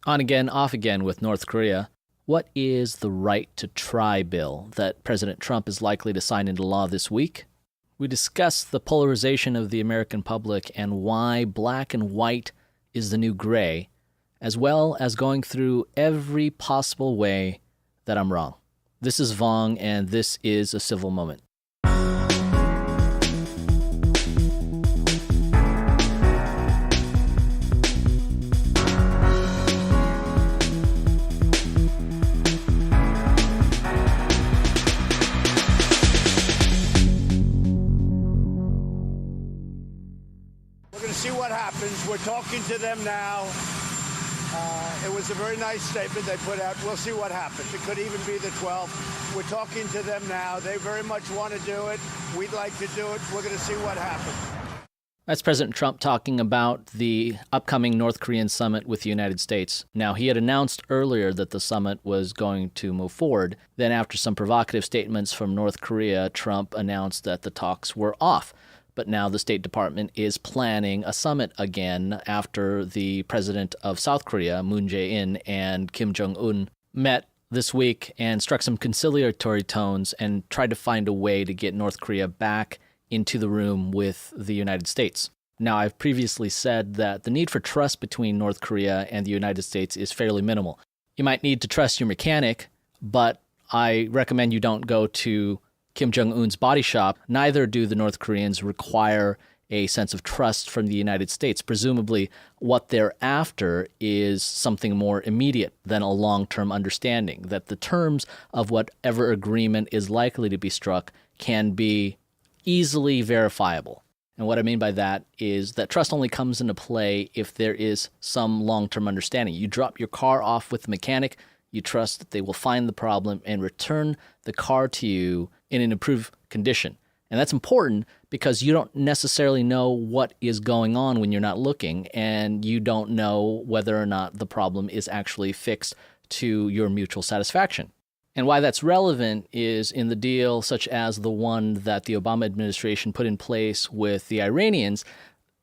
On again, off again with North Korea. What is the right to try bill that President Trump is likely to sign into law this week? We discuss the polarization of the American public and why black and white is the new gray, as well as going through every possible way that I'm wrong. This is Vong, and this is A Civil Moment. See what happens. We're talking to them now. It was a very nice statement they put out. We'll see what happens. It could even be the 12th. We're talking to them now. They very much want to do it. We'd like to do it. We're going to see what happens. That's President Trump talking about the upcoming North Korean summit with the United States. Now, he had announced earlier that the summit was going to move forward. Then after some provocative statements from North Korea, Trump announced that the talks were off. But now the State Department is planning a summit again after the president of South Korea, Moon Jae-in, and Kim Jong-un met this week and struck some conciliatory tones and tried to find a way to get North Korea back into the room with the United States. Now, I've previously said that the need for trust between North Korea and the United States is fairly minimal. You might need to trust your mechanic, but I recommend you don't go to Kim Jong-un's body shop. Neither do the North Koreans require a sense of trust from the United States. Presumably, what they're after is something more immediate than a long-term understanding, that the terms of whatever agreement is likely to be struck can be easily verifiable. And what I mean by that is that trust only comes into play if there is some long-term understanding. You drop your car off with the mechanic, you trust that they will find the problem and return the car to you in an improved condition. And that's important because you don't necessarily know what is going on when you're not looking, and you don't know whether or not the problem is actually fixed to your mutual satisfaction. And why that's relevant is in the deal such as the one that the Obama administration put in place with the Iranians,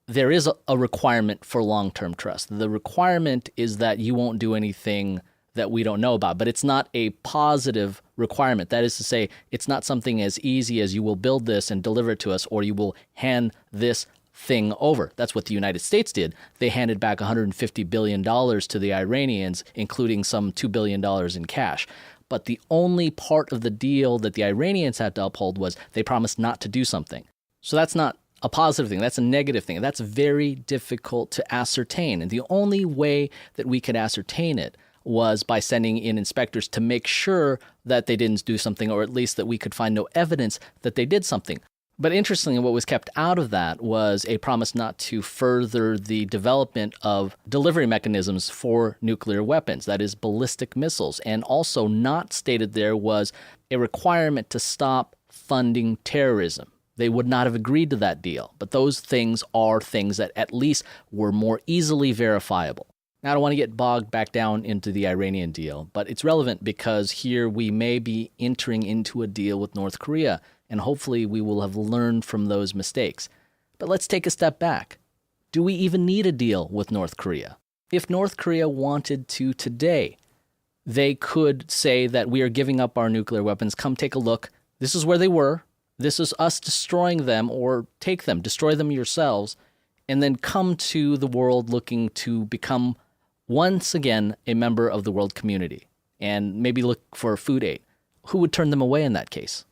there is a requirement for long-term trust. The requirement is that you won't do anything that we don't know about, but it's not a positive requirement. That is to say, it's not something as easy as you will build this and deliver it to us, or you will hand this thing over. That's what the United States did. They handed back $150 billion to the Iranians, including some $2 billion in cash. But the only part of the deal that the Iranians had to uphold was they promised not to do something. So that's not a positive thing. That's a negative thing. That's very difficult to ascertain. And the only way that we could ascertain it was by sending in inspectors to make sure that they didn't do something, or at least that we could find no evidence that they did something. But interestingly, what was kept out of that was a promise not to further the development of delivery mechanisms for nuclear weapons, that is, ballistic missiles. And also not stated there was a requirement to stop funding terrorism. They would not have agreed to that deal. But those things are things that at least were more easily verifiable. Now, I don't want to get bogged back down into the Iranian deal, but it's relevant because here we may be entering into a deal with North Korea, and hopefully we will have learned from those mistakes. But let's take a step back. Do we even need a deal with North Korea? If North Korea wanted to today, they could say that we are giving up our nuclear weapons. Come take a look. This is where they were. This is us destroying them, or take them, destroy them yourselves, and then come to the world looking to become once again a member of the world community and maybe look for food aid. Who would turn them away in that case?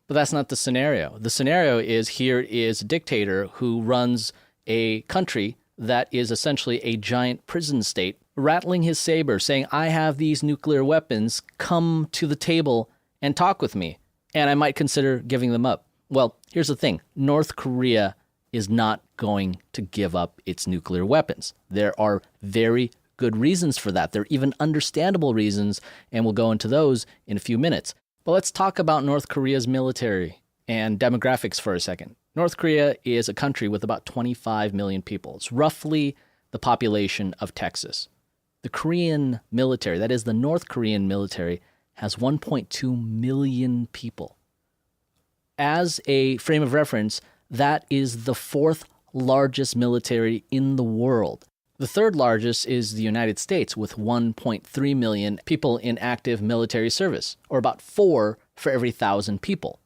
But that's not the scenario. The scenario is here is a dictator who runs a country that is essentially a giant prison state, rattling his saber, saying, I have these nuclear weapons, come to the table and talk with me, and I might consider giving them up. Well, here's the thing. North Korea is not going to give up its nuclear weapons. There are very good reasons for that. There are even understandable reasons, and we'll go into those in a few minutes. But let's talk about North Korea's military and demographics for a second. North Korea is a country with about 25 million people. It's roughly the population of Texas. The Korean military, that is the North Korean military, has 1.2 million people. As a frame of reference, that is the fourth largest military in the world. The third largest is the United States, with 1.3 million people in active military service, or about 4 for every 1,000 people.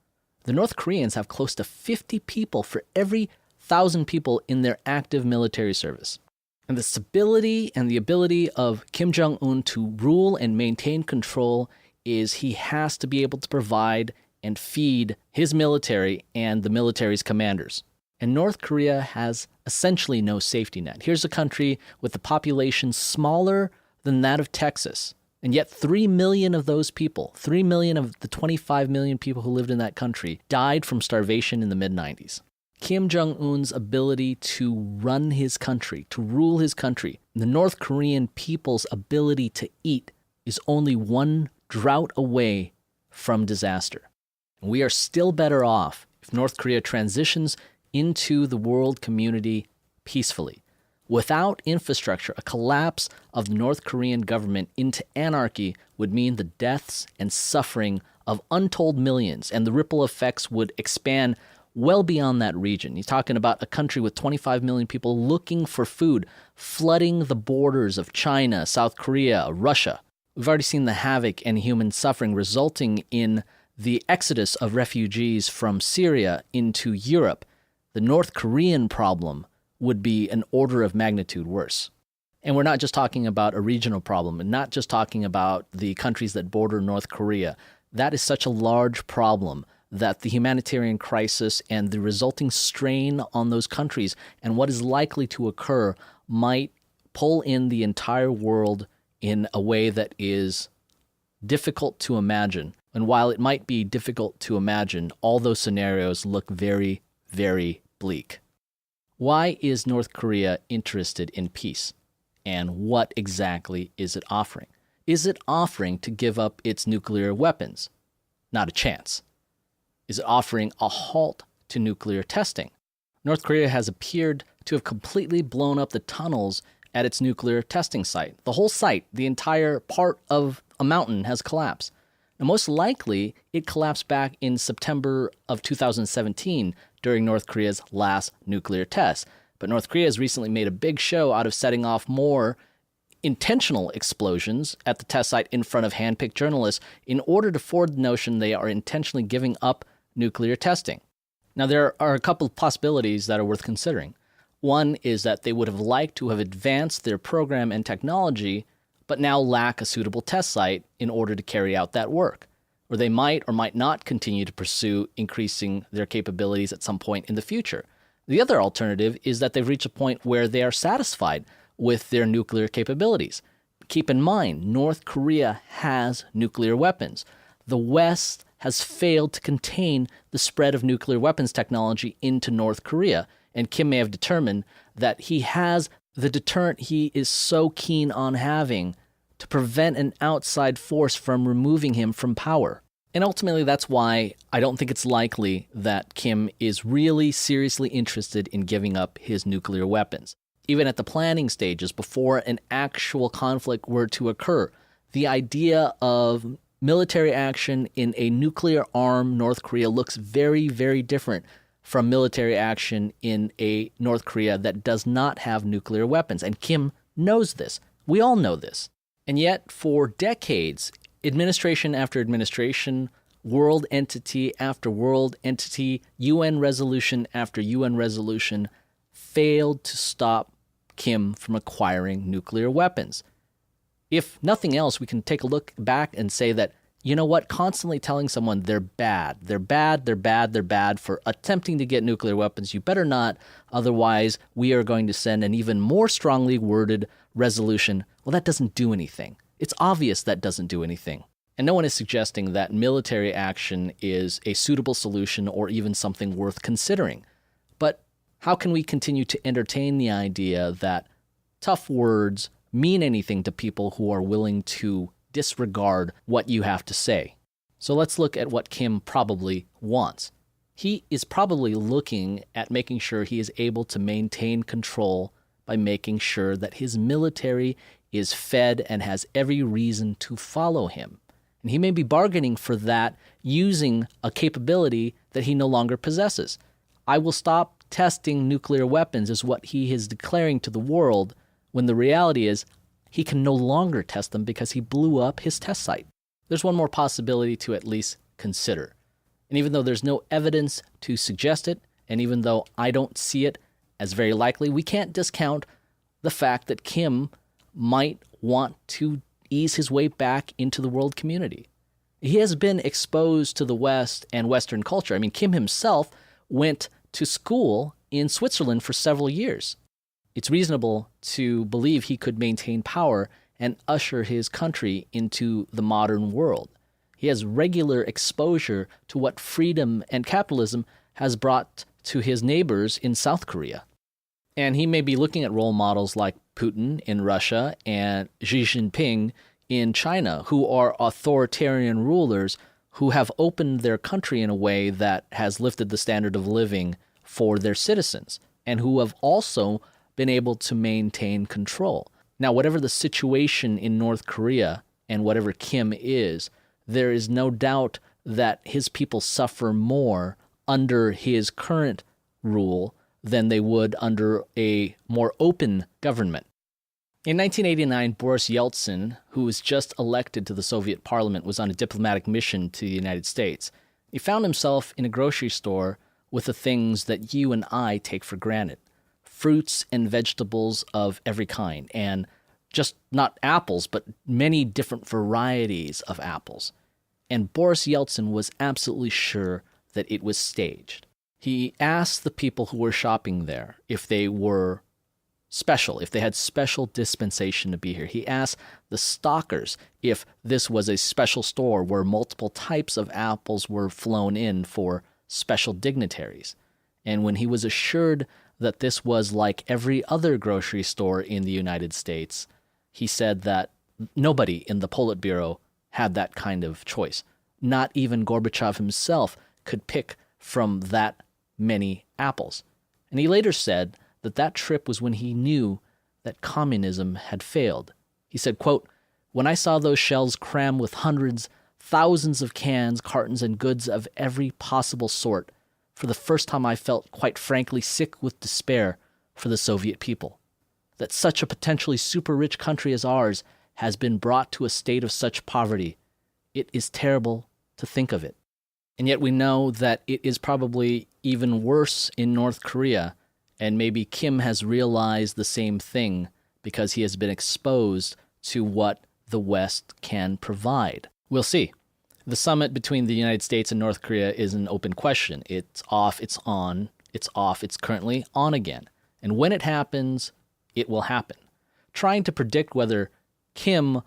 The North Koreans have close to 50 people for every 1,000 people in their active military service. And the stability and the ability of Kim Jong-un to rule and maintain control is he has to be able to provide and feed his military and the military's commanders. And North Korea has essentially no safety net. Here's a country with a population smaller than that of Texas, and yet 3 million of those people, 3 million of the 25 million people who lived in that country, died from starvation in the mid-90s. Kim Jong-un's ability to run his country, to rule his country, the North Korean people's ability to eat is only one drought away from disaster. We are still better off if North Korea transitions into the world community peacefully. Without infrastructure, a collapse of the North Korean government into anarchy would mean the deaths and suffering of untold millions, and the ripple effects would expand well beyond that region. He's talking about a country with 25 million people looking for food, flooding the borders of China, South Korea, Russia. We've already seen the havoc and human suffering resulting in the exodus of refugees from Syria into Europe. The North Korean problem would be an order of magnitude worse. And we're not just talking about a regional problem, and not just talking about the countries that border North Korea. That is such a large problem that the humanitarian crisis and the resulting strain on those countries and what is likely to occur might pull in the entire world in a way that is difficult to imagine. And while it might be difficult to imagine, all those scenarios look very, very bleak. Why is North Korea interested in peace? And what exactly is it offering? Is it offering to give up its nuclear weapons? Not a chance. Is it offering a halt to nuclear testing? North Korea has appeared to have completely blown up the tunnels at its nuclear testing site. The whole site, the entire part of a mountain, has collapsed. And most likely, it collapsed back in September of 2017 during North Korea's last nuclear test. But North Korea has recently made a big show out of setting off more intentional explosions at the test site in front of hand-picked journalists in order to forward the notion they are intentionally giving up nuclear testing. Now, there are a couple of possibilities that are worth considering. One is that they would have liked to have advanced their program and technology, but now lack a suitable test site in order to carry out that work. Or they might or might not continue to pursue increasing their capabilities at some point in the future. The other alternative is that they've reached a point where they are satisfied with their nuclear capabilities. Keep in mind, North Korea has nuclear weapons. The West has failed to contain the spread of nuclear weapons technology into North Korea, and Kim may have determined that he has the deterrent he is so keen on having to prevent an outside force from removing him from power. And ultimately, that's why I don't think it's likely that Kim is really seriously interested in giving up his nuclear weapons. Even at the planning stages, before an actual conflict were to occur, the idea of military action in a nuclear-armed North Korea looks very, very different from military action in a North Korea that does not have nuclear weapons. And Kim knows this. We all know this. And yet, for decades, administration after administration, world entity after world entity, UN resolution after UN resolution failed to stop Kim from acquiring nuclear weapons. If nothing else, we can take a look back and say that, you know what, constantly telling someone they're bad for attempting to get nuclear weapons, you better not, otherwise we are going to send an even more strongly worded resolution. Well, that doesn't do anything. It's obvious that doesn't do anything. And no one is suggesting that military action is a suitable solution or even something worth considering. But how can we continue to entertain the idea that tough words mean anything to people who are willing to disregard what you have to say? So let's look at what Kim probably wants. He is probably looking at making sure he is able to maintain control by making sure that his military is fed and has every reason to follow him. And he may be bargaining for that using a capability that he no longer possesses. I will stop testing nuclear weapons is what he is declaring to the world when the reality is he can no longer test them because he blew up his test site. There's one more possibility to at least consider. And even though there's no evidence to suggest it, and even though I don't see it as very likely, we can't discount the fact that Kim might want to ease his way back into the world community. He has been exposed to the West and Western culture. I mean, Kim himself went to school in Switzerland for several years. It's reasonable to believe he could maintain power and usher his country into the modern world. He has regular exposure to what freedom and capitalism has brought to his neighbors in South Korea. And he may be looking at role models like Putin in Russia and Xi Jinping in China, who are authoritarian rulers who have opened their country in a way that has lifted the standard of living for their citizens, and who have also been able to maintain control. Now, whatever the situation in North Korea and whatever Kim is, there is no doubt that his people suffer more under his current rule than they would under a more open government. In 1989, Boris Yeltsin, who was just elected to the Soviet parliament, was on a diplomatic mission to the United States. He found himself in a grocery store with the things that you and I take for granted. Fruits and vegetables of every kind, and just not apples, but many different varieties of apples. And Boris Yeltsin was absolutely sure that it was staged. He asked the people who were shopping there if they were special, if they had special dispensation to be here. He asked the stockers if this was a special store where multiple types of apples were flown in for special dignitaries. And when he was assured that this was like every other grocery store in the United States, he said that nobody in the Politburo had that kind of choice. Not even Gorbachev himself could pick from that many apples. And he later said that that trip was when he knew that communism had failed. He said, quote, "When I saw those shelves crammed with hundreds, thousands of cans, cartons, and goods of every possible sort, for the first time I felt, quite frankly, sick with despair for the Soviet people. That such a potentially super-rich country as ours has been brought to a state of such poverty. It is terrible to think of it." And yet we know that it is probably even worse in North Korea, and maybe Kim has realized the same thing because he has been exposed to what the West can provide. We'll see. The summit between the United States and North Korea is an open question. It's off, it's on, it's off, it's currently on again. And when it happens, it will happen. Trying to predict whether Kim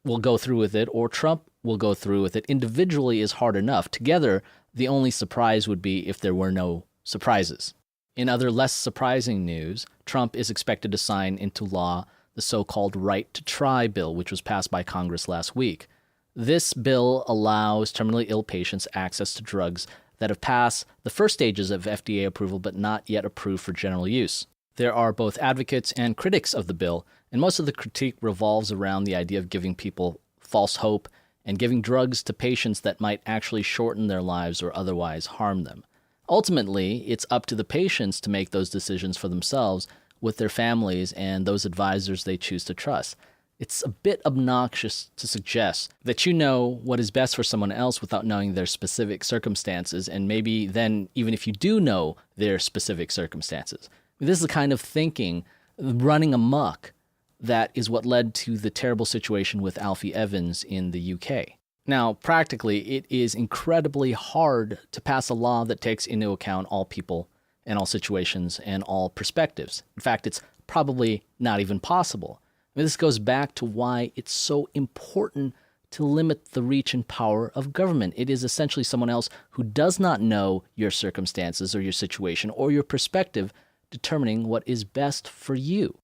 will go through with it or Trump will go through with it individually is hard enough. Together, the only surprise would be if there were no surprises. In other less surprising news, Trump is expected to sign into law the so-called Right to Try bill, which was passed by Congress last week. This bill allows terminally ill patients access to drugs that have passed the first stages of FDA approval but not yet approved for general use. There are both advocates and critics of the bill, and most of the critique revolves around the idea of giving people false hope and giving drugs to patients that might actually shorten their lives or otherwise harm them. Ultimately, it's up to the patients to make those decisions for themselves with their families and those advisors they choose to trust. It's a bit obnoxious to suggest that you know what is best for someone else without knowing their specific circumstances, and maybe then even if you do know their specific circumstances. This is the kind of thinking running amok that is what led to the terrible situation with Alfie Evans in the UK. Now, practically, it is incredibly hard to pass a law that takes into account all people and all situations and all perspectives. In fact, it's probably not even possible. This goes back to why it's so important to limit the reach and power of government. It is essentially someone else who does not know your circumstances or your situation or your perspective determining what is best for you.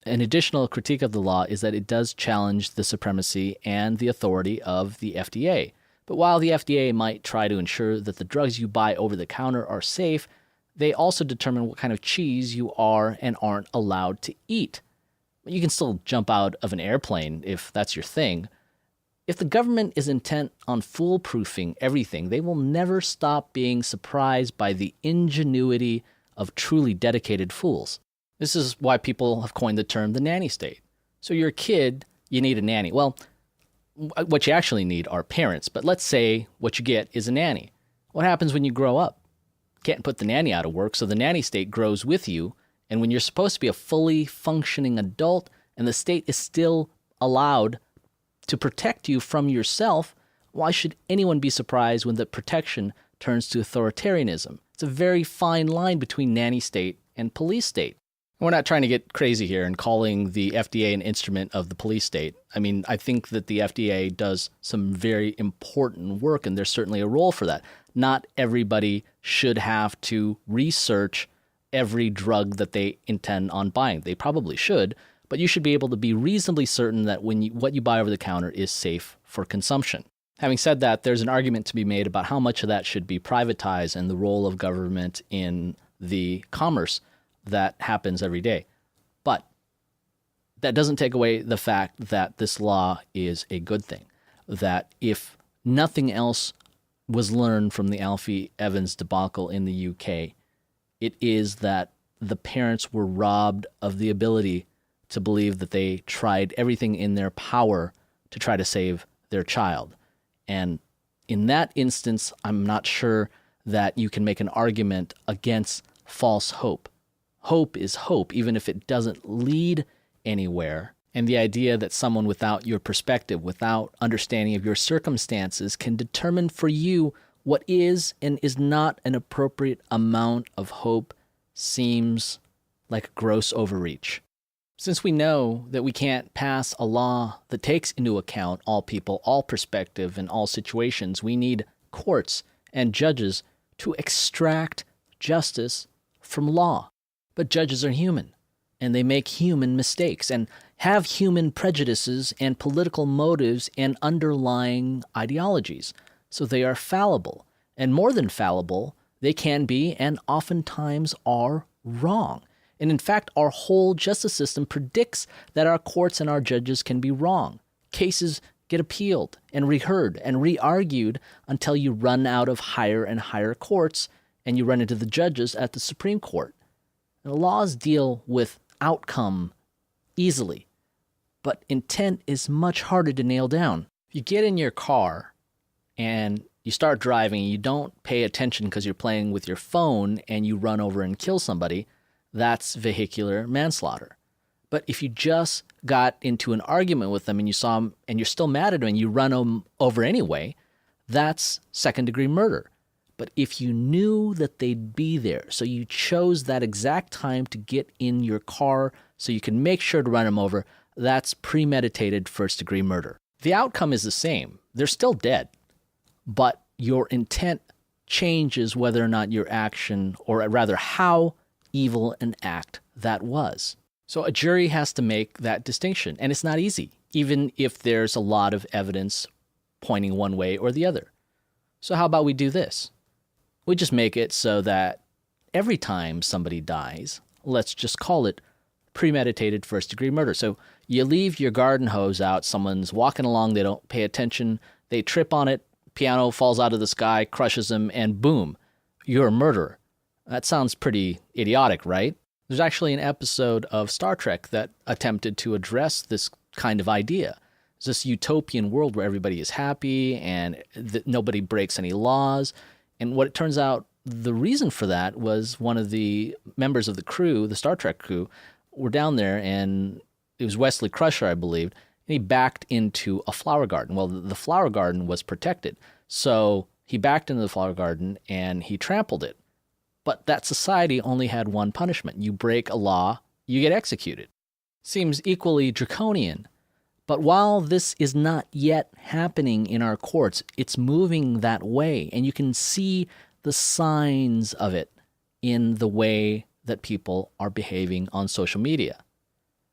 An additional critique of the law is that it does challenge the supremacy and the authority of the FDA. But while the FDA might try to ensure that the drugs you buy over the counter are safe, they also determine what kind of cheese you are and aren't allowed to eat. You can still jump out of an airplane if that's your thing. If the government is intent on foolproofing everything, they will never stop being surprised by the ingenuity of truly dedicated fools. This is why people have coined the term the nanny state. So you're a kid, you need a nanny. Well, what you actually need are parents, but let's say what you get is a nanny. What happens when you grow up? Can't put the nanny out of work, so the nanny state grows with you, and when you're supposed to be a fully functioning adult and the state is still allowed to protect you from yourself, why should anyone be surprised when the protection turns to authoritarianism? It's a very fine line between nanny state and police state. We're not trying to get crazy here and calling the FDA an instrument of the police state. I mean, I think that the FDA does some very important work, and there's certainly a role for that. Not everybody should have to research every drug that they intend on buying. They probably should, but you should be able to be reasonably certain that what you buy over the counter is safe for consumption. Having said that, there's an argument to be made about how much of that should be privatized and the role of government in the commerce that happens every day. But that doesn't take away the fact that this law is a good thing. That if nothing else was learned from the Alfie Evans debacle in the UK, it is that the parents were robbed of the ability to believe that they tried everything in their power to try to save their child. And in that instance, I'm not sure that you can make an argument against false hope. Hope is hope, even if it doesn't lead anywhere. And the idea that someone without your perspective, without understanding of your circumstances, can determine for you what is and is not an appropriate amount of hope seems like a gross overreach. Since we know that we can't pass a law that takes into account all people, all perspective, and all situations, we need courts and judges to extract justice from law. But judges are human, and they make human mistakes and have human prejudices and political motives and underlying ideologies. So they are fallible. And more than fallible, they can be and oftentimes are wrong. And in fact, our whole justice system predicts that our courts and our judges can be wrong. Cases get appealed and reheard and re-argued until you run out of higher and higher courts and you run into the judges at the Supreme Court. And laws deal with outcome easily, but intent is much harder to nail down. If you get in your car and you start driving and you don't pay attention because you're playing with your phone and you run over and kill somebody, that's vehicular manslaughter. But if you just got into an argument with them and you saw them and you're still mad at them and you run them over anyway, that's second-degree murder. But if you knew that they'd be there, so you chose that exact time to get in your car so you can make sure to run them over, that's premeditated first-degree murder. The outcome is the same. They're still dead. But your intent changes whether or not your action, or rather how evil an act that was. So a jury has to make that distinction, and it's not easy, even if there's a lot of evidence pointing one way or the other. So how about we do this? We just make it so that every time somebody dies, let's just call it premeditated first-degree murder. So you leave your garden hose out, someone's walking along, they don't pay attention, they trip on it, piano falls out of the sky, crushes them, and boom, you're a murderer. That sounds pretty idiotic, right? There's actually an episode of Star Trek that attempted to address this kind of idea. It's this utopian world where everybody is happy and nobody breaks any laws. And what it turns out, the reason for that was one of the members of the crew, the Star Trek crew, were down there, and it was Wesley Crusher, I believe, and he backed into a flower garden. Well, the flower garden was protected. So he backed into the flower garden and he trampled it. But that society only had one punishment. You break a law, you get executed. Seems equally draconian. But while this is not yet happening in our courts, it's moving that way. And you can see the signs of it in the way that people are behaving on social media.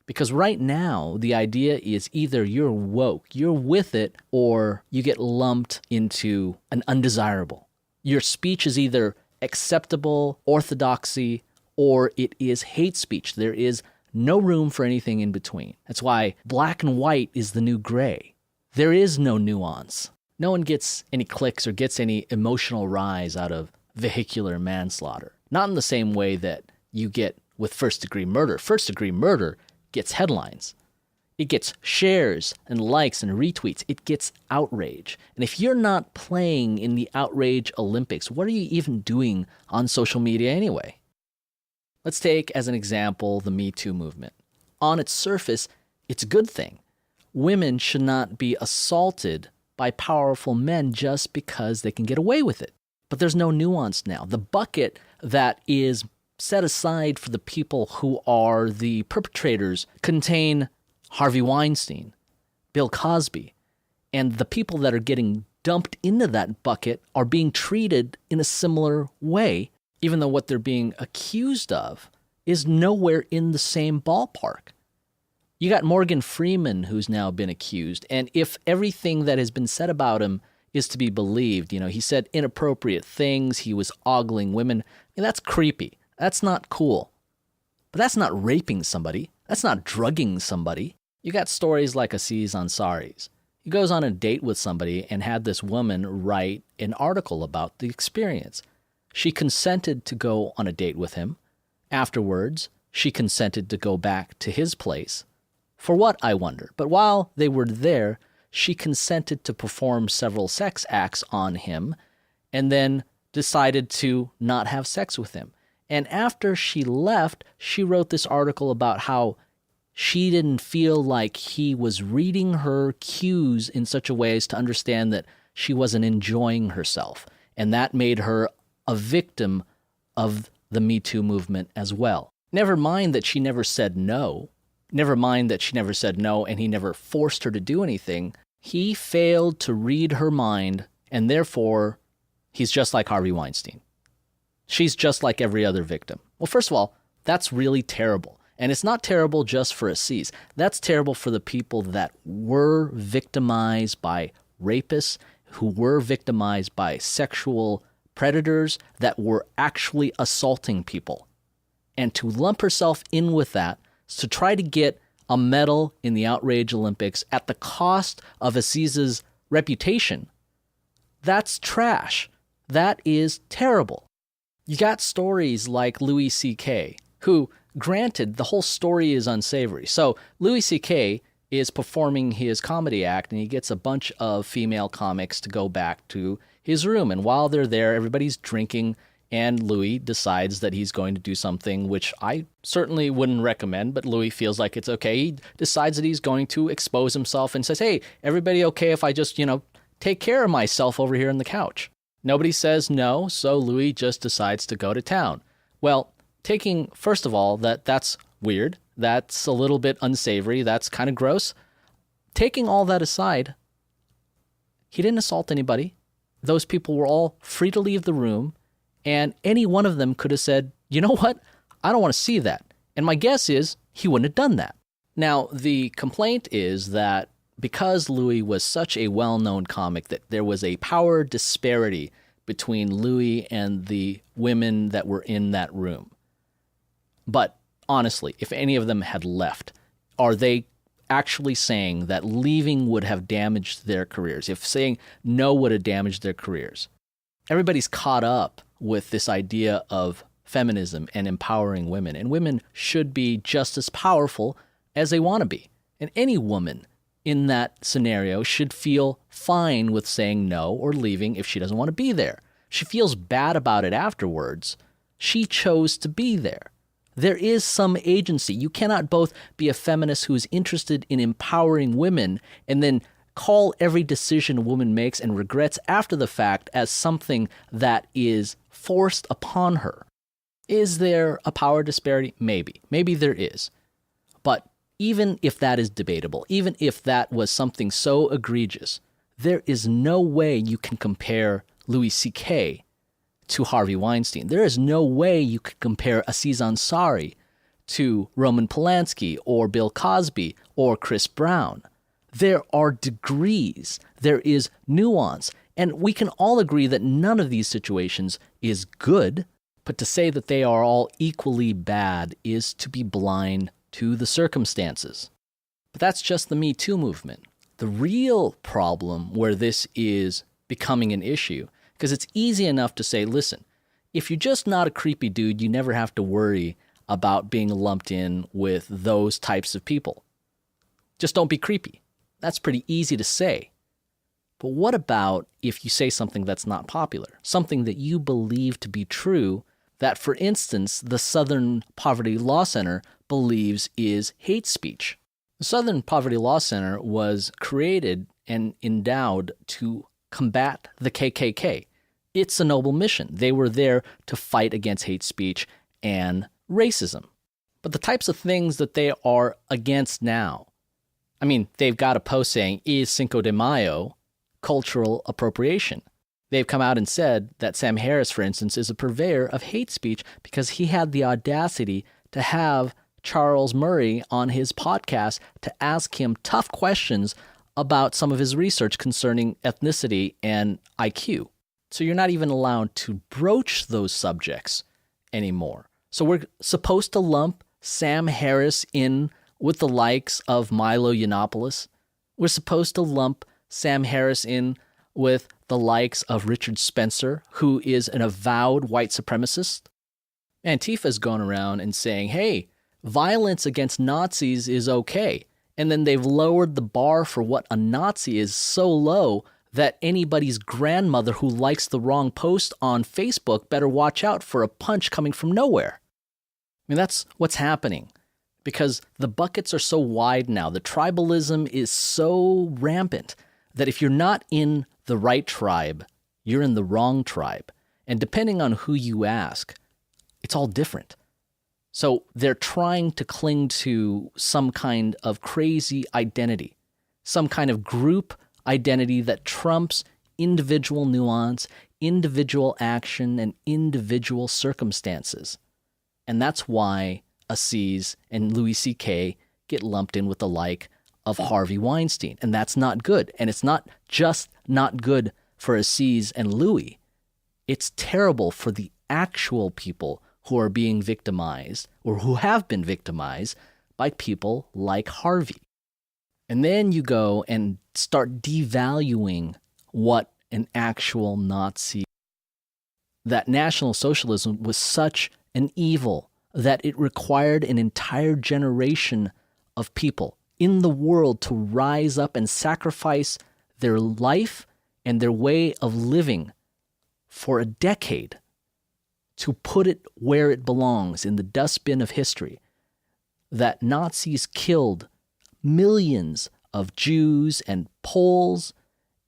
Because right now, the idea is either you're woke, you're with it, or you get lumped into an undesirable. Your speech is either acceptable, orthodoxy, or it is hate speech. There is no room for anything in between. That's why black and white is the new gray. There is no nuance. No one gets any clicks or gets any emotional rise out of vehicular manslaughter. Not in the same way that you get with first-degree murder. First-degree murder gets headlines. It gets shares and likes and retweets. It gets outrage. And if you're not playing in the outrage Olympics, what are you even doing on social media anyway? Let's take as an example the Me Too movement. On its surface, it's a good thing. Women should not be assaulted by powerful men just because they can get away with it. But there's no nuance now. The bucket that is set aside for the people who are the perpetrators contain Harvey Weinstein, Bill Cosby, and the people that are getting dumped into that bucket are being treated in a similar way, even though what they're being accused of is nowhere in the same ballpark. You got Morgan Freeman, who's now been accused, and if everything that has been said about him is to be believed, he said inappropriate things, he was ogling women, that's creepy. That's not cool. But that's not raping somebody. That's not drugging somebody. You got stories like Aziz Ansari's. He goes on a date with somebody and had this woman write an article about the experience. She consented to go on a date with him. Afterwards, she consented to go back to his place. For what, I wonder? But while they were there, she consented to perform several sex acts on him and then decided to not have sex with him. And after she left, she wrote this article about how she didn't feel like he was reading her cues in such a way as to understand that she wasn't enjoying herself. And that made her a victim of the Me Too movement as well. Never mind that she never said no. Never mind that she never said no and he never forced her to do anything. He failed to read her mind, and therefore, he's just like Harvey Weinstein. She's just like every other victim. Well, first of all, that's really terrible. And it's not terrible just for Aziz. That's terrible for the people that were victimized by rapists, who were victimized by sexual predators that were actually assaulting people. And to lump herself in with that, to try to get a medal in the outrage Olympics at the cost of Aziz's reputation, that's trash. That is terrible. You got stories like Louis C.K., who, granted, the whole story is unsavory. So Louis C.K. is performing his comedy act, and he gets a bunch of female comics to go back to his room. And while they're there, everybody's drinking, and Louis decides that he's going to do something which I certainly wouldn't recommend, but Louis feels like it's okay. He decides that he's going to expose himself and says, hey, everybody okay if I just, take care of myself over here on the couch? Nobody says no, so Louis just decides to go to town. Well, first of all, that's weird. That's a little bit unsavory. That's kind of gross. Taking all that aside, he didn't assault anybody. Those people were all free to leave the room, and any one of them could have said, you know what? I don't want to see that. And my guess is he wouldn't have done that. Now, the complaint is that because Louis was such a well-known comic, that there was a power disparity between Louis and the women that were in that room. But honestly, if any of them had left, are they actually saying that leaving would have damaged their careers? If saying no would have damaged their careers? Everybody's caught up with this idea of feminism and empowering women, and women should be just as powerful as they want to be. And any woman in that scenario should feel fine with saying no or leaving if she doesn't want to be there. She feels bad about it afterwards. She chose to be there. There is some agency. You cannot both be a feminist who is interested in empowering women and then call every decision a woman makes and regrets after the fact as something that is forced upon her. Is there a power disparity? Maybe. Maybe there is. But even if that is debatable, even if that was something so egregious, there is no way you can compare Louis C.K. to Harvey Weinstein. There is no way you could compare Aziz Ansari to Roman Polanski or Bill Cosby or Chris Brown. There are degrees. There is nuance. And we can all agree that none of these situations is good, but to say that they are all equally bad is to be blind to the circumstances. But that's just the Me Too movement. The real problem where this is becoming an issue, because it's easy enough to say, listen, if you're just not a creepy dude, you never have to worry about being lumped in with those types of people. Just don't be creepy. That's pretty easy to say. But what about if you say something that's not popular, something that you believe to be true, that, for instance, the Southern Poverty Law Center believes is hate speech? The Southern Poverty Law Center was created and endowed to combat the KKK. It's a noble mission. They were there to fight against hate speech and racism. But the types of things that they are against now, I mean, they've got a post saying, "Is Cinco de Mayo cultural appropriation?" They've come out and said that Sam Harris, for instance, is a purveyor of hate speech because he had the audacity to have Charles Murray on his podcast to ask him tough questions about some of his research concerning ethnicity and IQ. So you're not even allowed to broach those subjects anymore. So we're supposed to lump Sam Harris in with the likes of Milo Yiannopoulos. We're supposed to lump Sam Harris in with the likes of Richard Spencer, who is an avowed white supremacist. Antifa's gone around and saying, hey, violence against Nazis is okay. And then they've lowered the bar for what a Nazi is so low that anybody's grandmother who likes the wrong post on Facebook better watch out for a punch coming from nowhere. I mean, that's what's happening because the buckets are so wide now. The tribalism is so rampant that if you're not in the right tribe, you're in the wrong tribe. And depending on who you ask, it's all different. So they're trying to cling to some kind of crazy identity, some kind of group identity that trumps individual nuance, individual action, and individual circumstances. And that's why Aziz and Louis C.K. get lumped in with the like of Harvey Weinstein. And that's not good. And it's not just not good for Aziz and Louis. It's terrible for the actual people who are being victimized or who have been victimized by people like Harvey. And then you go and start devaluing what an actual Nazi. That National Socialism was such an evil that it required an entire generation of people in the world to rise up and sacrifice their life and their way of living for a decade to put it where it belongs, in the dustbin of history. That Nazis killed millions of Jews and Poles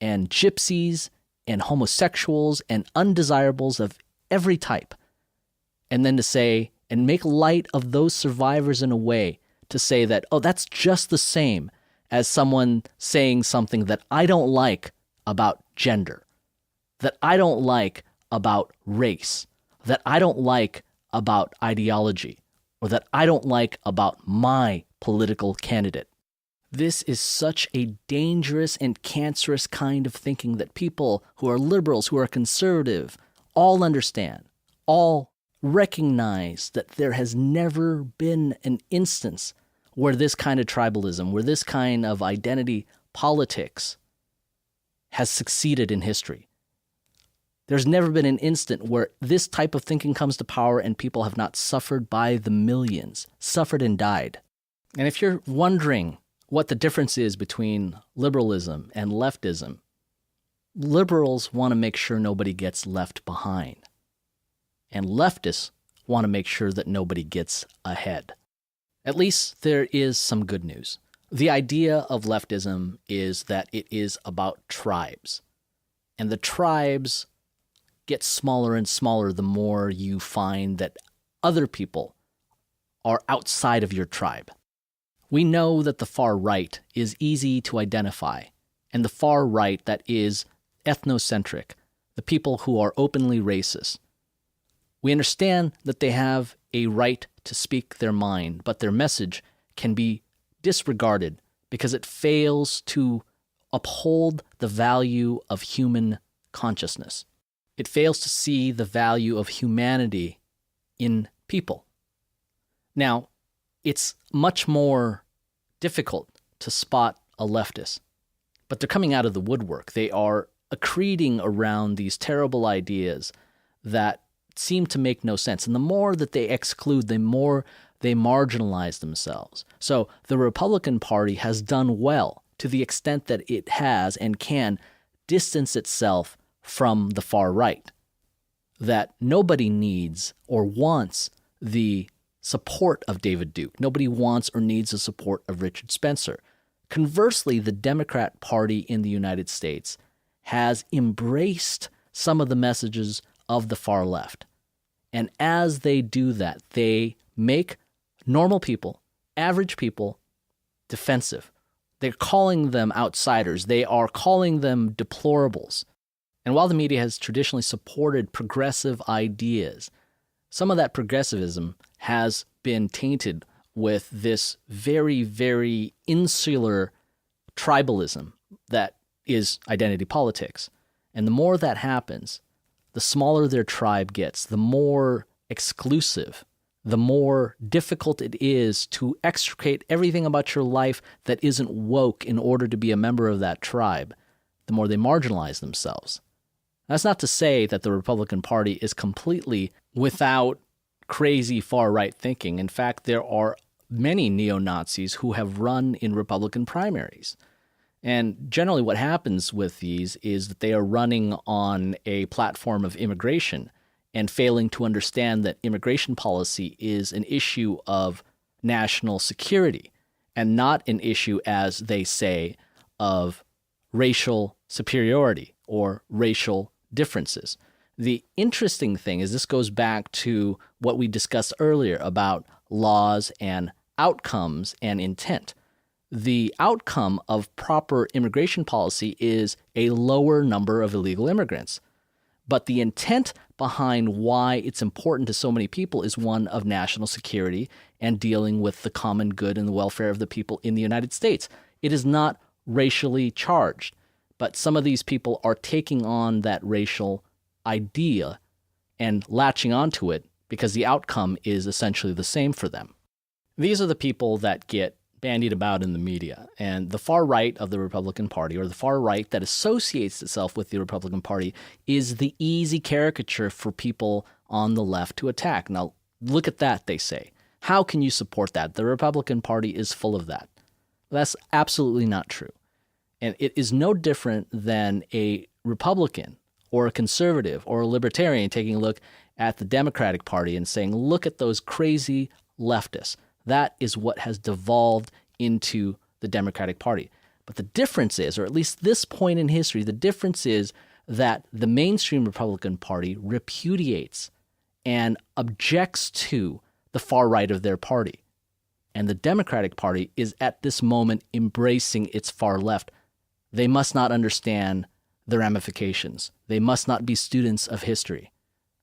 and gypsies and homosexuals and undesirables of every type. And then to say, and make light of those survivors in a way to say that, oh, that's just the same as someone saying something that I don't like about gender, that I don't like about race, that I don't like about ideology, or that I don't like about my political candidate. This is such a dangerous and cancerous kind of thinking that people who are liberals, who are conservative, all understand, all recognize that there has never been an instance where this kind of tribalism, where this kind of identity politics has succeeded in history. There's never been an instant where this type of thinking comes to power and people have not suffered by the millions, suffered and died. And if you're wondering what the difference is between liberalism and leftism, liberals want to make sure nobody gets left behind. And leftists want to make sure that nobody gets ahead. At least there is some good news. The idea of leftism is that it is about tribes. And the tribes get smaller and smaller the more you find that other people are outside of your tribe. We know that the far right is easy to identify, and the far right that is ethnocentric, the people who are openly racist. We understand that they have a right to speak their mind, but their message can be disregarded because it fails to uphold the value of human consciousness. It fails to see the value of humanity in people. Now, it's much more difficult to spot a leftist, but they're coming out of the woodwork. They are accreting around these terrible ideas that seem to make no sense. And the more that they exclude, the more they marginalize themselves. So the Republican Party has done well to the extent that it has and can distance itself from the far right, that nobody needs or wants the support of David Duke. Nobody wants or needs the support of Richard Spencer. Conversely, the Democrat Party in the United States has embraced some of the messages of the far left. And as they do that, they make normal people, average people, defensive. They're calling them outsiders. They are calling them deplorables. And while the media has traditionally supported progressive ideas, some of that progressivism has been tainted with this very, very insular tribalism that is identity politics. And the more that happens, the smaller their tribe gets, the more exclusive, the more difficult it is to extricate everything about your life that isn't woke in order to be a member of that tribe, the more they marginalize themselves. That's not to say that the Republican Party is completely without crazy far-right thinking. In fact, there are many neo-Nazis who have run in Republican primaries. And generally what happens with these is that they are running on a platform of immigration and failing to understand that immigration policy is an issue of national security and not an issue, as they say, of racial superiority or racial differences. The interesting thing is this goes back to what we discussed earlier about laws and outcomes and intent. The outcome of proper immigration policy is a lower number of illegal immigrants. But the intent behind why it's important to so many people is one of national security and dealing with the common good and the welfare of the people in the United States. It is not racially charged, but some of these people are taking on that racial idea and latching onto it because the outcome is essentially the same for them. These are the people that get bandied about in the media, and the far right of the Republican Party, or the far right that associates itself with the Republican Party, is the easy caricature for people on the left to attack. Now, look at that, they say. How can you support that? The Republican Party is full of that. That's absolutely not true. And it is no different than a Republican or a conservative or a libertarian taking a look at the Democratic Party and saying, look at those crazy leftists. That is what has devolved into the Democratic Party. But the difference is, or at least this point in history, the difference is that the mainstream Republican Party repudiates and objects to the far right of their party. And the Democratic Party is at this moment embracing its far left. They must not understand the ramifications. They must not be students of history.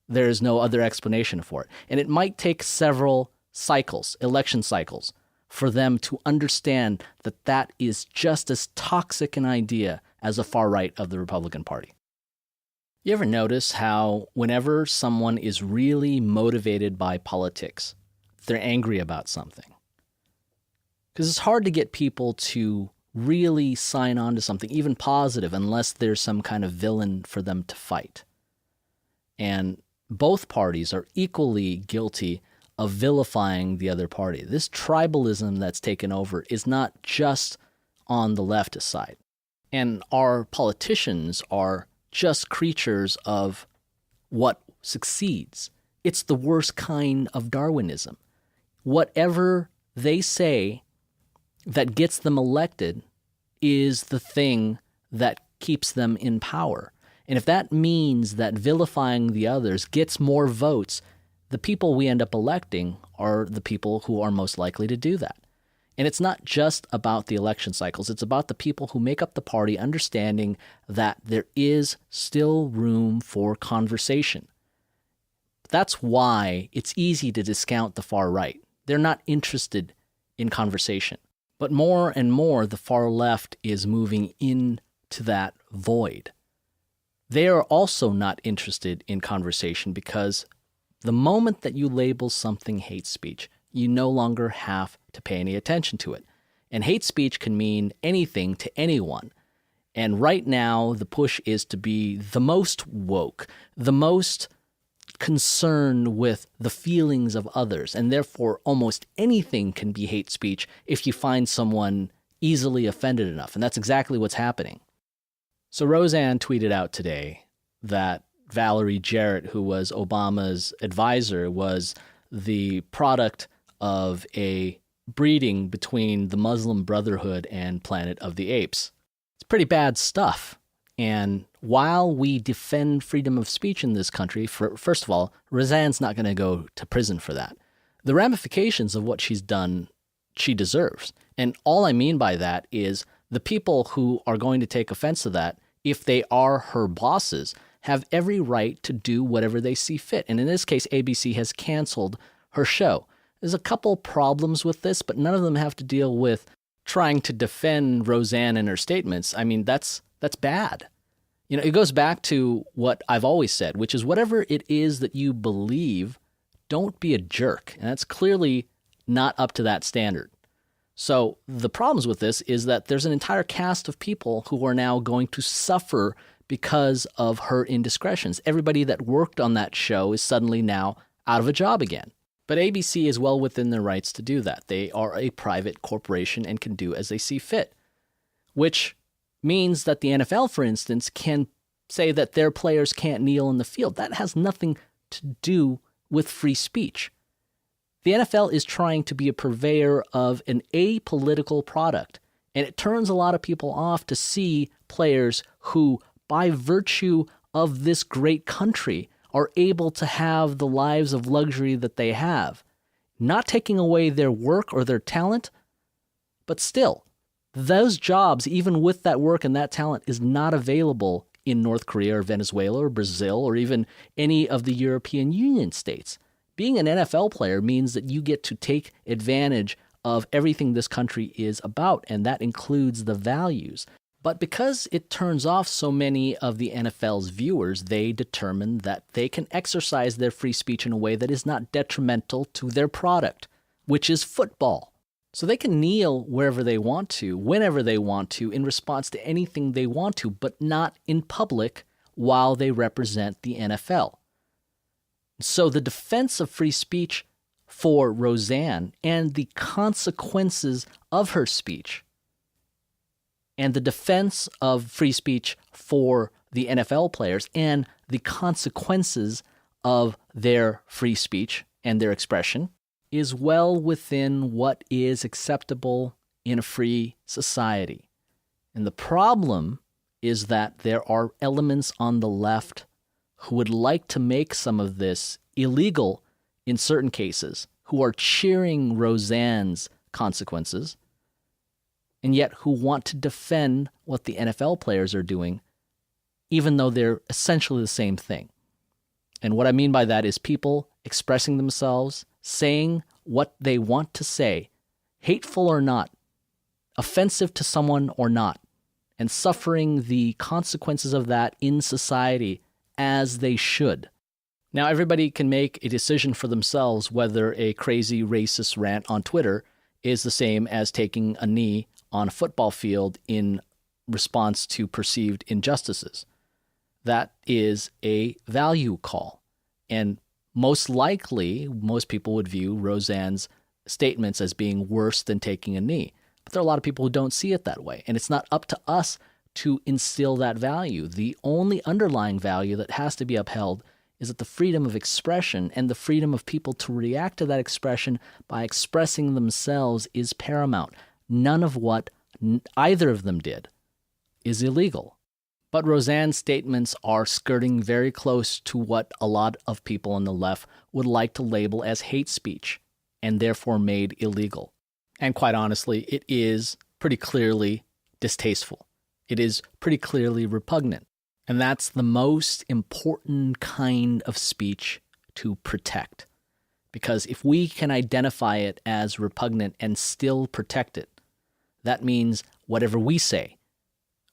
There is no other explanation for it. And it might take several cycles, election cycles, for them to understand that that is just as toxic an idea as the far right of the Republican Party. You ever notice how whenever someone is really motivated by politics, they're angry about something? Because it's hard to get people to really sign on to something, even positive, unless there's some kind of villain for them to fight. And both parties are equally guilty of vilifying the other party. This tribalism that's taken over is not just on the leftist side. And our politicians are just creatures of what succeeds. It's the worst kind of Darwinism. Whatever they say that gets them elected is the thing that keeps them in power. And if that means that vilifying the others gets more votes, the people we end up electing are the people who are most likely to do that. And it's not just about the election cycles. It's about the people who make up the party understanding that there is still room for conversation. That's why it's easy to discount the far right. They're not interested in conversation. But more and more, the far left is moving into that void. They are also not interested in conversation because the moment that you label something hate speech, you no longer have to pay any attention to it. And hate speech can mean anything to anyone. And right now, the push is to be the most woke, the most concerned with the feelings of others, and therefore almost anything can be hate speech if you find someone easily offended enough. And that's exactly what's happening. So Roseanne tweeted out today that Valerie Jarrett, who was Obama's advisor, was the product of a breeding between the Muslim Brotherhood and Planet of the Apes. It's pretty bad stuff. And while we defend freedom of speech in this country, first of all, Roseanne's not going to go to prison for that. The ramifications of what she's done, she deserves. And all I mean by that is the people who are going to take offense to that, if they are her bosses, have every right to do whatever they see fit. And in this case, ABC has canceled her show. There's a couple problems with this, but none of them have to deal with trying to defend Roseanne and her statements. I mean, that's bad. You know, it goes back to what I've always said, which is whatever it is that you believe, don't be a jerk. And that's clearly not up to that standard. So the problems with this is that there's an entire cast of people who are now going to suffer because of her indiscretions. Everybody that worked on that show is suddenly now out of a job again. But ABC is well within their rights to do that. They are a private corporation and can do as they see fit, which means that the NFL, for instance, can say that their players can't kneel in the field. That has nothing to do with free speech. The NFL is trying to be a purveyor of an apolitical product, and it turns a lot of people off to see players who, by virtue of this great country, are able to have the lives of luxury that they have, not taking away their work or their talent, but still, those jobs, even with that work and that talent, is not available in North Korea or Venezuela or Brazil or even any of the European Union states. Being an NFL player means that you get to take advantage of everything this country is about, and that includes the values. But because it turns off so many of the NFL's viewers, they determine that they can exercise their free speech in a way that is not detrimental to their product, which is football. So they can kneel wherever they want to, whenever they want to, in response to anything they want to, but not in public while they represent the NFL. So the defense of free speech for Roseanne and the consequences of her speech, and the defense of free speech for the NFL players and the consequences of their free speech and their expression, is well within what is acceptable in a free society. And the problem is that there are elements on the left who would like to make some of this illegal in certain cases, who are cheering Roseanne's consequences, and yet who want to defend what the NFL players are doing, even though they're essentially the same thing. And what I mean by that is people expressing themselves, saying what they want to say, hateful or not, offensive to someone or not, and suffering the consequences of that in society as they should. Now, everybody can make a decision for themselves whether a crazy racist rant on Twitter is the same as taking a knee on a football field in response to perceived injustices. That is a value call. And most likely, most people would view Roseanne's statements as being worse than taking a knee. But there are a lot of people who don't see it that way. And it's not up to us to instill that value. The only underlying value that has to be upheld is that the freedom of expression and the freedom of people to react to that expression by expressing themselves is paramount. None of what either of them did is illegal. But Roseanne's statements are skirting very close to what a lot of people on the left would like to label as hate speech, and therefore made illegal. And quite honestly, it is pretty clearly distasteful. It is pretty clearly repugnant. And that's the most important kind of speech to protect. Because if we can identify it as repugnant and still protect it, that means whatever we say,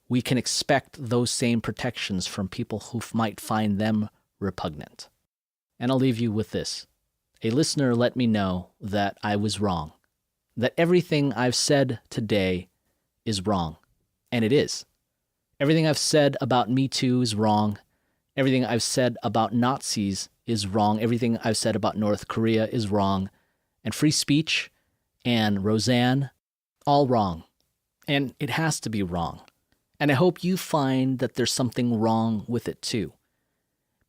we can expect those same protections from people who might find them repugnant. And I'll leave you with this. A listener let me know that I was wrong, that everything I've said today is wrong, and it is. Everything I've said about Me Too is wrong. Everything I've said about Nazis is wrong. Everything I've said about North Korea is wrong. And free speech and Roseanne, all wrong. And it has to be wrong. And I hope you find that there's something wrong with it too.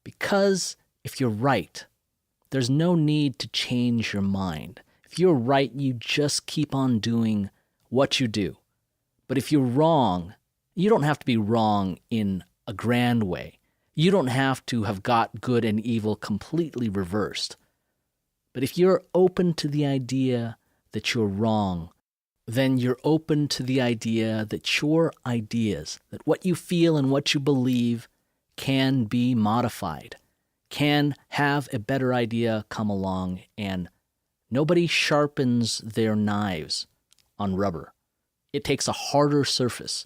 Because if you're right, there's no need to change your mind. If you're right, you just keep on doing what you do. But if you're wrong, you don't have to be wrong in a grand way. You don't have to have got good and evil completely reversed. But if you're open to the idea that you're wrong, then you're open to the idea that your ideas, that what you feel and what you believe can be modified, can have a better idea come along, and nobody sharpens their knives on rubber. It takes a harder surface.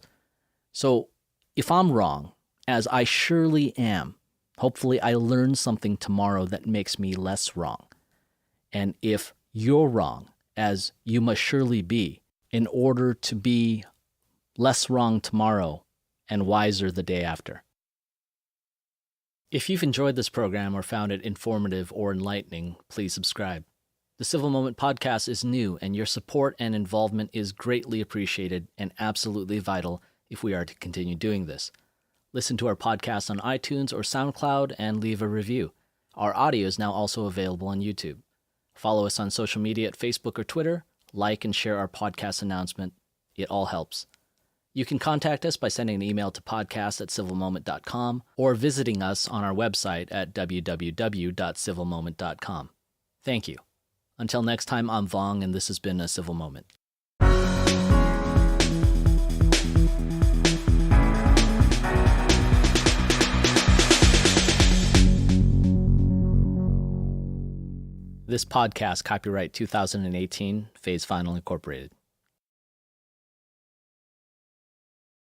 So if I'm wrong, as I surely am, hopefully I learn something tomorrow that makes me less wrong. And if you're wrong, as you must surely be, in order to be less wrong tomorrow and wiser the day after. If you've enjoyed this program or found it informative or enlightening, please subscribe. The Civil Moment podcast is new, and your support and involvement is greatly appreciated and absolutely vital if we are to continue doing this. Listen to our podcast on iTunes or SoundCloud and leave a review. Our audio is now also available on YouTube. Follow us on social media at Facebook or Twitter. Like and share our podcast announcement. It all helps. You can contact us by sending an email to podcast@civilmoment.com or visiting us on our website at www.civilmoment.com. Thank you. Until next time, I'm Vong, and this has been A Civil Moment. This podcast, copyright 2018, Phase Final Incorporated.